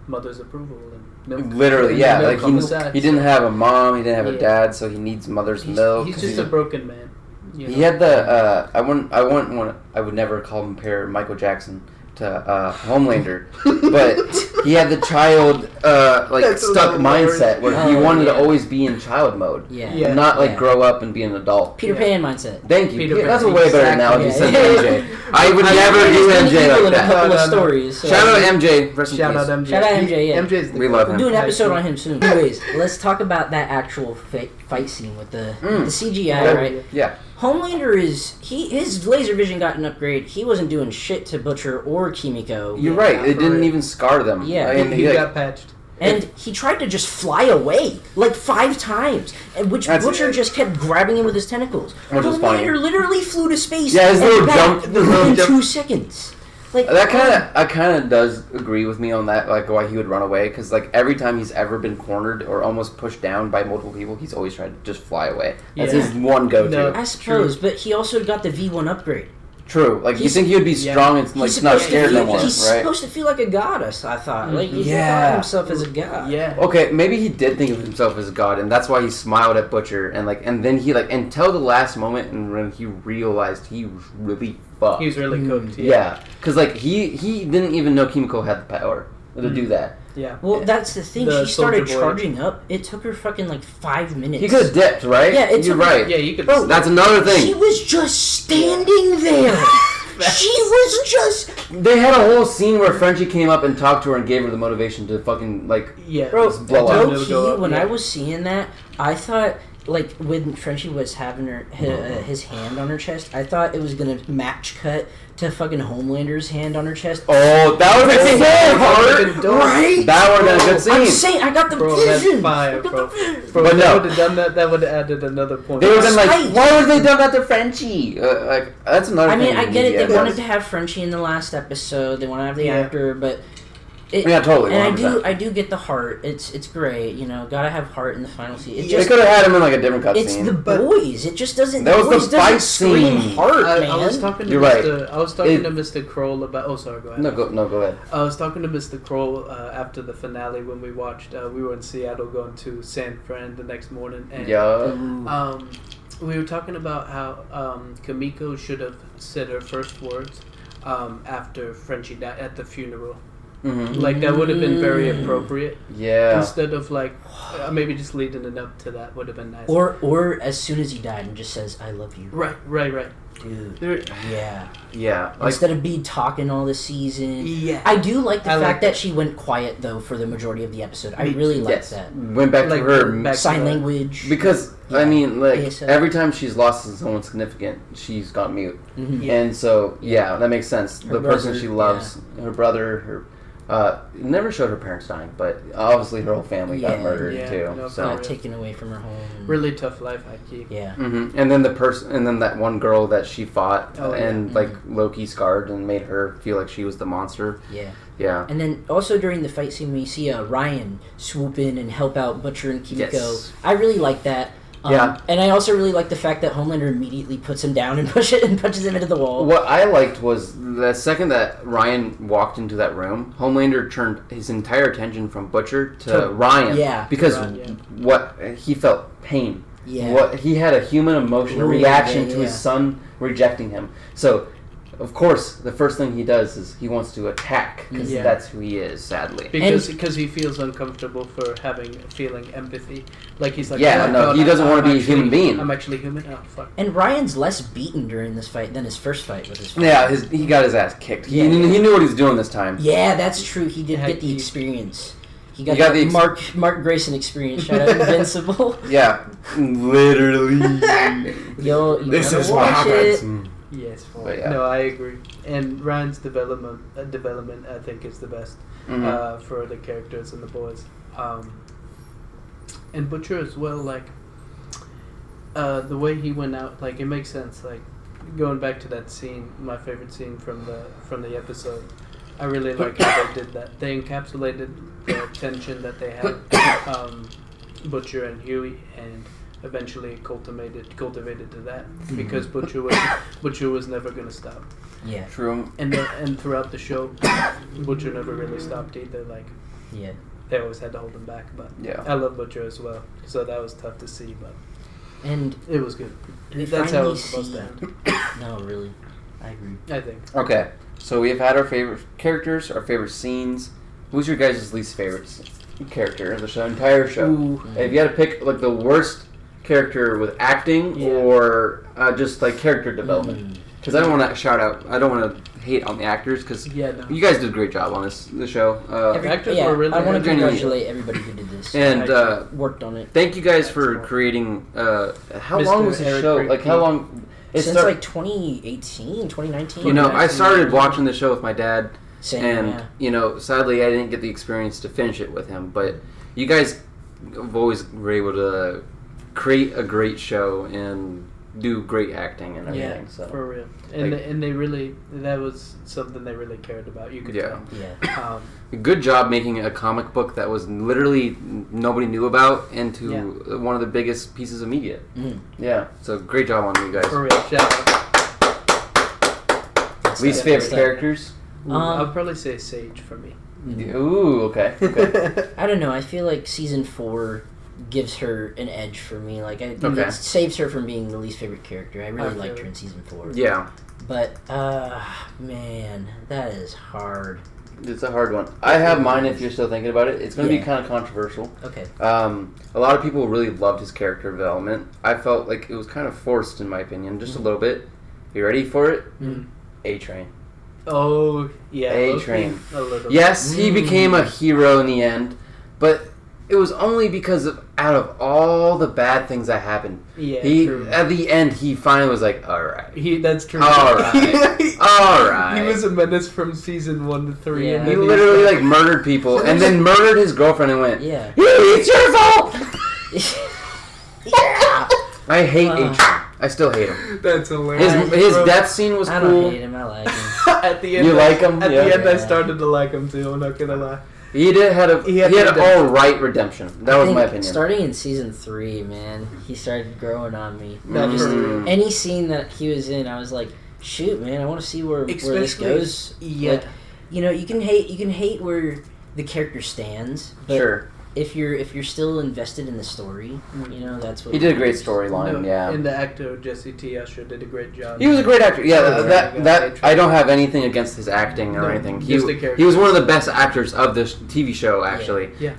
mother's approval and milk. literally, And yeah. milk Like on the side, he didn't so have a mom, he didn't have a Yeah. dad, so he needs mother's milk. He's 'cause just a broken man. You He know? had the I would never compare Michael Jackson to Homelander, but he had the child That's stuck hilarious. mindset where he Oh, wanted to yeah. always be in child mode, Yeah. Yeah. and not like Yeah. grow up and be an adult. Peter Yeah. Pan mindset. Thank you. Peter Yeah, Pan. that's a way better analogy Exactly. than Yeah. MJ. I would I never mean, do he's been MJ evil like in a that. couple No, of no, no. stories. So. Shout out MJ. Rest in Shout peace. out MJ. Shout out MJ, yeah. MJ's the We love him. We'll do an Nice episode dude. on him soon. Anyways, let's talk about that actual fight scene with the CGI, Okay. right? Yeah. Homelander his laser vision got an upgrade. He wasn't doing shit to Butcher or Kimiko. You're right. not It for didn't real. even scar them. Yeah. I mean, He like, got patched. And he tried to just fly away, like 5 times, and which That's- Butcher just kept grabbing him with his tentacles. Which was funny. Homelander literally flew to space Yeah, his and little back jump- his little in jump- 2 seconds. Like that kind of does agree with me on that, like why he would run away, because like every time he's ever been cornered or almost pushed down by multiple people, he's always tried to just fly away. That's Yeah. his one go-to. No. I suppose, but he also got the V1 upgrade. True. Like you He's- think he would be yeah. strong and like He's not supposed to scared feel, no more, he's right? supposed to feel like a goddess, I thought. Like he Yeah. thought himself as a god. Yeah. Okay, maybe he did think of himself as a god, and that's why he smiled at Butcher, and then he like until the last moment, and when he realized he was really fucked. He was really cooked. yeah, because like he didn't even know Kimiko had the power to do that. Yeah. Well, that's the thing. The She started Soldier Boy. charging up. It took her fucking like 5 minutes. He could have dipped, right? Yeah, it you're took- right. Yeah, you could. Bro, That's another She thing. was just standing there. fast. She was just They had a whole scene where Frenchie came up and talked to her and gave her the motivation to fucking bro. blow up. Low key, when I was seeing that, I thought like when Frenchie was having his hand on her chest, I thought it was gonna match cut to fucking Homelander's hand on her chest. Oh, that would have been so hard, right? That would have been a good scene. I'm saying I got the vision. That's fire, bro. Bro, But if they no. would have done that, that would have added another point. They would have been like, Spite. why would they done that to Frenchie? That's another I thing. mean, I get it. They media wanted does. to have Frenchie in the last episode. They want to have the Yeah. actor, but Yeah, totally. And 100%. I do get the heart. It's great. You know, gotta have heart in the final scene. It They just could have had him in like a different it's cutscene. the boys. It just doesn't. That was boys the doesn't fight scream scene. heart, man. I was talking to You're right. I was talking to Mr. Kroll about. Oh, sorry. Go ahead. No, go ahead. I was talking to Mr. Kroll after the finale when we watched. We were in Seattle going to San Fran the next morning, and Yeah. we were talking about how Kamiko should have said her first words after Frenchie died at the funeral. Mm-hmm. Like that would have been very appropriate. Yeah. Instead of like maybe just leading it up to that would have been nice. Or as soon as he died and just says, "I love you." Right. Dude. Yeah. Yeah. Like, Instead of Bee talking all the season. Yeah. I do like the I fact like that that. she went quiet though for the majority of the episode. I Me really too. like yes. that. Went back Like, to her back to Sign the- language. because Yeah. I mean, like ASL. every time she's lost someone significant, she's gone mute, Mhm. Yeah. and so yeah, that makes sense. Her The person brother, she loves, her brother, her. Never showed her parents dying, but obviously her whole family got Yeah. murdered Yeah, too. no, So. Got taken away from her home. Really tough life, I keep. Yeah. And then and then that one girl that she fought, Oh, yeah. and like Loki scarred and made her feel like she was the monster. Yeah. Yeah. And then also during the fight scene, we see Ryan swoop in and help out Butcher and Kimiko. Yes. I really like that. Yeah. And I also really like the fact that Homelander immediately puts him down and punches him into the wall. What I liked was the second that Ryan walked into that room, Homelander turned his entire attention from Butcher to Ryan. Yeah. Because Ryan, yeah. what he felt pain. Yeah. What he had a human emotion, a Ooh, reaction yeah, to his yeah. son rejecting him. So, of course, the first thing he does is he wants to attack because Yeah. that's who he is. Sadly. Because he feels uncomfortable for feeling empathy. Like he's like, Yeah, oh my no, God, he doesn't I'm wanna be a actually- human being. I'm actually human. Oh fuck. And Ryan's less beaten during this fight than his first fight with his father. Yeah, he got his ass kicked. Yeah. He knew what he was doing this time. Yeah, that's true. He did Yeah, get the he- experience. He You got, got the the Mark Grayson experience. Shout out Invincible. Yeah, literally. Yo, you This gotta is what watch happens. it. Yes, But yeah. no, I agree. And Ryan's development, I think, is the best Mhm. for the characters and the boys. And Butcher as well, like the way he went out, like it makes sense. Like going back to that scene, my favorite scene from the episode. I really like how they did that. They encapsulated the tension that they had, Butcher and Huey, and eventually cultivated to that because Butcher was never gonna stop. Yeah, And and throughout the show, Butcher never really stopped either. Like yeah. they always had to hold him back. But Yeah. I love Butcher as well, so that was tough to see, but And it was good. we That's how it finally was supposed see. to end. No, really, I agree. I think. Okay, so we've had our favorite characters, our favorite scenes. Who's your guys' least favorite character of the show, entire show? Ooh. If you had to pick like the worst character with acting Yeah. or just like character development, because I don't want to shout out, I don't want to hate on the actors because Yeah, no. you guys did a great job on the show. Actors were really I want to good. congratulate everybody who did this. And worked on it thank you guys That's for smart. creating. How Mr. long was the Eric show? Creek Like how Pete. long? It since start- like 2018, 2019. you know, I 2019. started watching the show with my dad. Same, And yeah. you know, sadly, I didn't get the experience to finish it with him. But you guys have always were able to create a great show and do great acting and Yeah, everything. So for real. And Like- and they really, that was something they really cared about. You could Yeah. Yeah. tell. good job making a comic book that was literally nobody knew about into one of the biggest pieces of media. Mm. Yeah, so great job on you guys. For real. Shout out. Least Yeah, favorite that's characters? Ooh, I'll probably say Sage for me. Ooh, okay. I don't know. I feel like season 4 gives her an edge for me. Like, Okay. it saves her from being the least favorite character. I really I liked feel her in season 4. Yeah, But, man, that is hard. it's a hard one. I have mine if you're still thinking about it. It's going to Yeah. be kind of controversial. Okay. A lot of people really loved his character development. I felt like it was kind of forced, in my opinion, just a little bit. You ready for it? Mm. A-Train. Oh, yeah. A-Train. A little. Yes, he became a hero in the end, but it was only because of out of all the bad things that happened. Yeah, true. At the end, he finally was like, all right. That's true. All right. All right. He was a menace from season 1 to 3. Yeah. And He then literally like murdered people and then murdered his girlfriend and went, Yeah. it's your fault! Yeah. I hate A-Train. I still hate him. That's hilarious. His death scene was I cool. don't hate him. I like him. At the end, You like him? At the Yeah. end, I started to like him too. I'm not gonna lie. He had an all right redemption. That was my opinion. Starting in season 3, man, he started growing on me. That's Just true. any scene that he was in, I was like, shoot, man, I want to see where this Especially- goes. Yeah. Like, you know, you can hate where the character stands, but Sure. if you're still invested in the story, you know, that's what He did a great matters. storyline, yeah. And the actor Jesse T. Usher did a great job. He was a great actor. Yeah, Yeah. that I don't have anything against his acting or No, anything. just the character. He was one of the best actors of this TV show, actually. Yeah.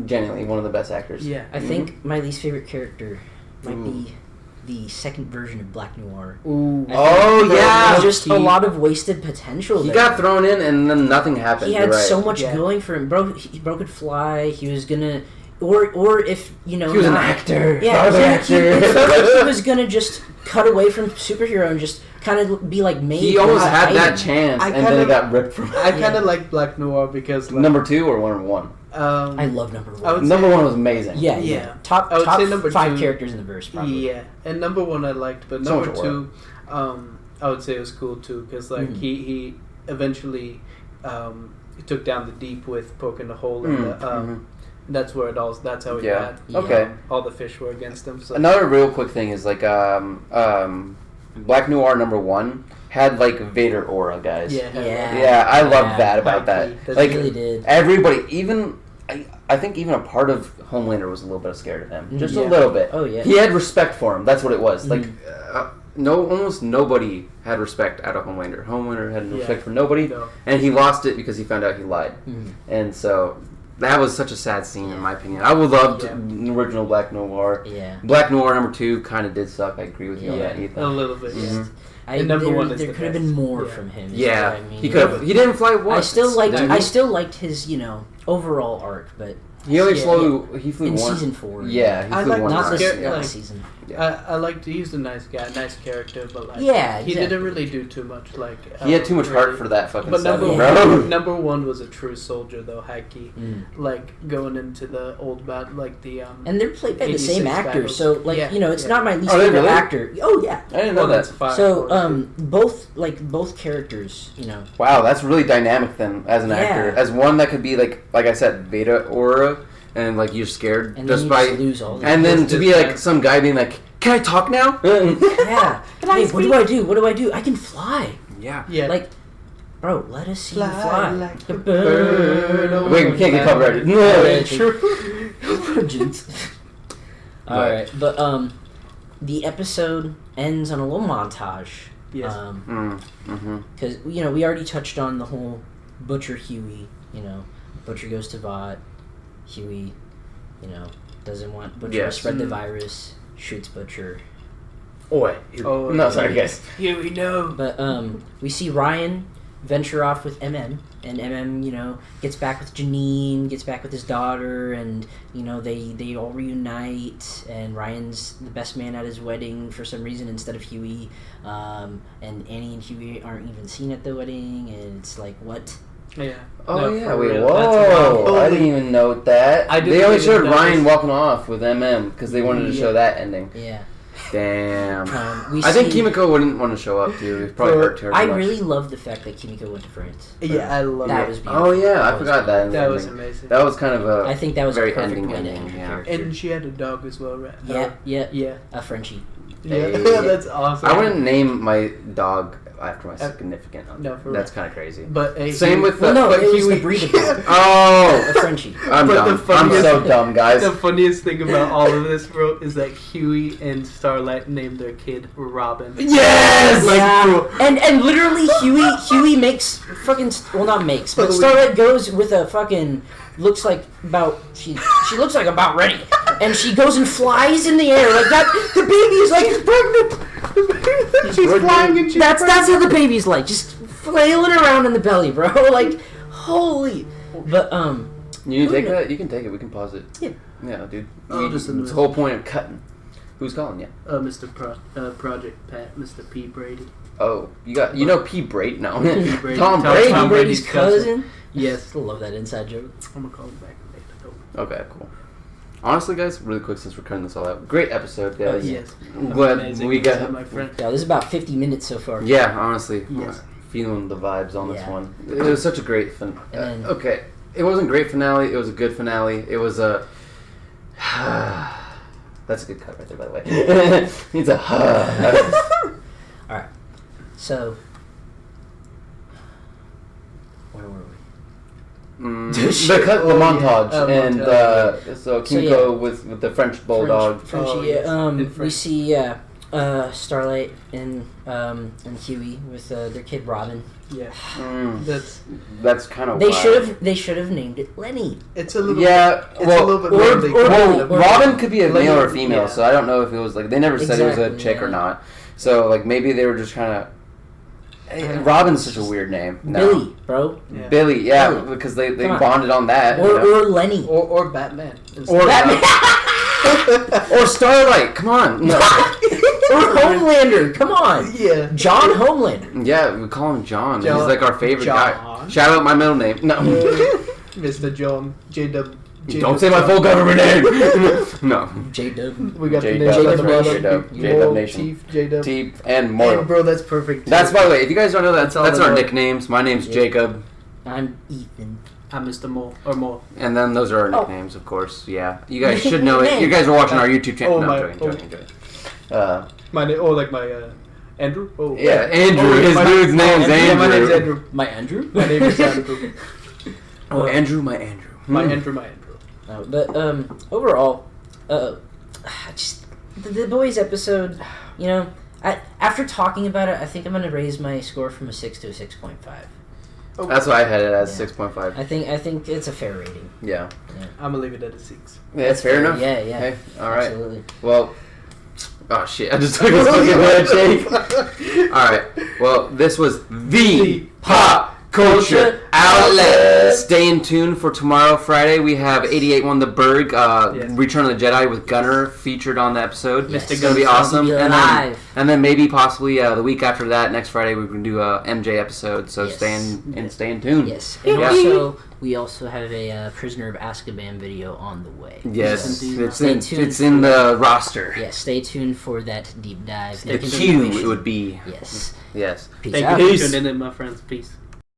Genuinely one of the best actors. Yeah. I think my least favorite character might be the second version of Black Noir. Ooh. Oh, yeah. There's just a lot of wasted potential He there. got thrown in and then nothing happened. He had You're right. so much Yeah. going for him. Bro could fly. He was gonna, or if you know, He was an not- actor. Yeah, Not an actor. he was gonna just cut away from superhero and just kind of be like made. He almost for had that hiding. chance, I and then kinda- it got ripped from him. I kind of like Black Noir because like, Number 2 or number 1? I love number I would one. Number 1 was amazing. Yeah, Yeah. Top I would top say number 5 2 characters in the verse, probably. Yeah, and number 1 I liked, but So number much 2, I would say it was cool too because like he eventually took down the deep with poking a hole in the. That's where it all. That's how he Yeah. got. Okay. All the fish were against him. So. Another real quick thing is like Black Noir number 1 had like Vader aura, guys. Yeah. Yeah, I loved Yeah. that about that. High key. Like really did. everybody, even I think even a part of Homelander was a little bit scared of him, just a Yeah. little bit. Oh, yeah. He had respect for him. That's what it was. Mhm. Like almost nobody had respect out of Homelander. Homelander had no respect for nobody, No. and he lost it because he found out he lied. Mhm. And so that was such a sad scene in my opinion. I would love Yeah. the original Black Noir. Yeah. Black Noir number 2 kind of did suck. I agree with you on Yeah. that, Ethan. A little bit. Yeah. Mhm. And number one is there the could have best. been more Yeah. from him. Is Yeah, what I mean. he could have. He didn't fly once. I still liked his, you know, overall arc, but He only Yeah, flew. He flew in one. season 4. Yeah, he I flew like one. Not time. this Yeah. last season. I liked. He's a nice guy, nice character, but like, Yeah, he exactly. didn't really do too much. Like, He had too much heart really. for that fucking But stuff, number bro. number 1 was a true soldier, though, high key. Mm. Like going into the old battle, like the And they're played by the 86 same actor, battles. so like Yeah, you know, it's yeah. not my least Oh, they favorite really? actor. Oh yeah. I didn't know that. that's fine. So both characters, you know. Wow, that's really dynamic then as an Yeah. actor. As one that could be like I said, Veda aura, and like you're scared And just then you by, just lose all. and then Just to be that. like some guy being like, "Can I talk now?" Yeah. Hey, what do I do? What do I do? I can fly. Yeah. yeah, Like, bro, let us see Fly you fly. like a a bird. bird. Wait, we can't get copyrighted. Yeah, No. Virgins. All right, but the episode ends on a little montage. Yes. Because you know we already touched on the whole Butcher Huey. You know, Butcher goes to Vought. Huey, you know, doesn't want Butcher Yes. to spread the virus. Shoots Butcher. Oi. Oh, No, sorry, guys. Here we know. But we see Ryan venture off with MM, and MM, you know, gets back with Janine, gets back with his daughter, and you know they all reunite. And Ryan's the best man at his wedding for some reason instead of Huey. And Annie and Huey aren't even seen at the wedding, and it's like what? Yeah. Oh No, yeah, for wait, real. That's whoa! wild. I didn't even note that. I didn't They only even showed notice. Ryan walking off with MM because they wanted to show that ending. Yeah. Damn. We I think see- Kimiko wouldn't want to show up too. It probably hurt her. I too much. really love the fact that Kimiko went to France. Yeah, I love That it. was beautiful. Oh yeah, I was forgot that. in the That was ending. amazing. That was kind of a. I think that was very a perfect ending way to ending, end her yeah. character. And she had a dog as well, right? Yeah, Yeah. a Frenchie. Yeah, Hey. that's awesome. I wouldn't name my dog after my significant other. No, for That's kind of crazy. But Same with Well, no, but it was Huey- the breed of dog. Oh, A Frenchie. I'm But the dumb. I'm funniest- so dumb, guys. The funniest thing about all of this, bro, is that Huey and Starlight named their kid Robin. Yes. Like, Yeah, bro. and literally Huey makes fucking not makes, but Starlight goes with a fucking looks like about she looks like about ready, and she goes and flies in the air like that. The baby is like pregnant. She's flying and she's that's how the baby's like, just flailing around in the belly, bro. Like, holy. But You take that? You can take it. We can pause it. Yeah. Yeah, dude. Just It's the whole point of cutting. Who's calling you? Mr. Project Pat, Mr. P. Brady. Oh, you know P. Brady? No. P. Brady. Tom Brady. Tom Brady's Brady's cousin. Yes. Still love that inside joke. I'm gonna call him back later. Okay, cool. Honestly, guys, really quick since we're cutting this all out. Great episode, guys. Yes. I'm glad Amazing. we got. my friend. Yeah, this is about 50 minutes so far. Yeah, honestly. Yes. Feeling the vibes on this Yeah. one. It was such a great then- okay. It wasn't a great finale. It was a good finale. It was a. That's a good cut right there, by the way. It's a. All right. So, where were we? The montage and montage. so So, Kimiko yeah. with the French bulldog. Frenchie, Oh, yeah. yes, in We French. see Starlight and Huey with their kid Robin. Yeah. Mm, That's kind of. They should have named it Lenny. it's a little. Yeah, It's well, a little bit or- more than- or- Robin could be a male or Lady, female, yeah. so I don't know if it was like they never said it was a Exactly, chick or yeah. not. So like maybe they were just kind of. Robin's such a weird name. No. Billy, bro. Yeah. Billy, yeah, Billy. because they Come on. bonded on that. Or, you know? or Lenny. Or Batman. Or Batman. or Starlight. Come on. No. Or Homelander. Come on. Yeah. John Homelander. Yeah, we call him John. John. He's like our favorite guy. John. Shout out my middle name. No. Mr. John J.W. Don't say my full government name. No. J-Dub. We got J-Dub, the names on the J-Dub, bottom. J-Dub Mole, Nation. Chief J.W. T and more. Bro, that's perfect. That's by the way. If you guys don't know that, That's all that's I our know. nicknames. My name's Yeah. Jacob, I'm Ethan. I'm Mr. Mole or Mole. and then those are our Oh. nicknames, of course. Yeah, you guys should know it. You guys are watching our YouTube channel. Oh, No, my- I'm joking. My name, like my Andrew. Oh, Yeah, Andrew. Oh, His my- dude's name's Yeah, my name's Andrew. Andrew. My Andrew? My name is Andrew. Oh, Andrew, my Andrew. My Hmm. Andrew. But overall, just the boys episode, you know, after talking about it, I think I'm gonna raise my score from a 6 to a 6.5. That's why I had it as Yeah. 6.5. I think it's a fair rating. Yeah. I'm gonna leave it at a 6. Yeah, that's fair enough. Yeah, yeah. Okay. All right. Absolutely. Well. Oh shit! I just took a fucking head shake. All right. Well, this was the Pop Culture Outlet. Stay in tune for tomorrow, Friday. We have 88 won the Berg, Yes. Return of the Jedi with Gunner featured on the episode. Yes. It's gonna be Gunner awesome. will be And live. then maybe possibly the week after that, next Friday, we're gonna do a MJ episode. So Yes. stay in tune. Yes, and Yeah. we also have a Prisoner of Azkaban video on the way. Yes, Stay it's in the roster. Yeah, stay tuned for that deep dive. The and Q continuation. it would be. Yes. Yes. Peace Thank out. you for Peace. tuning in, my friends. Peace.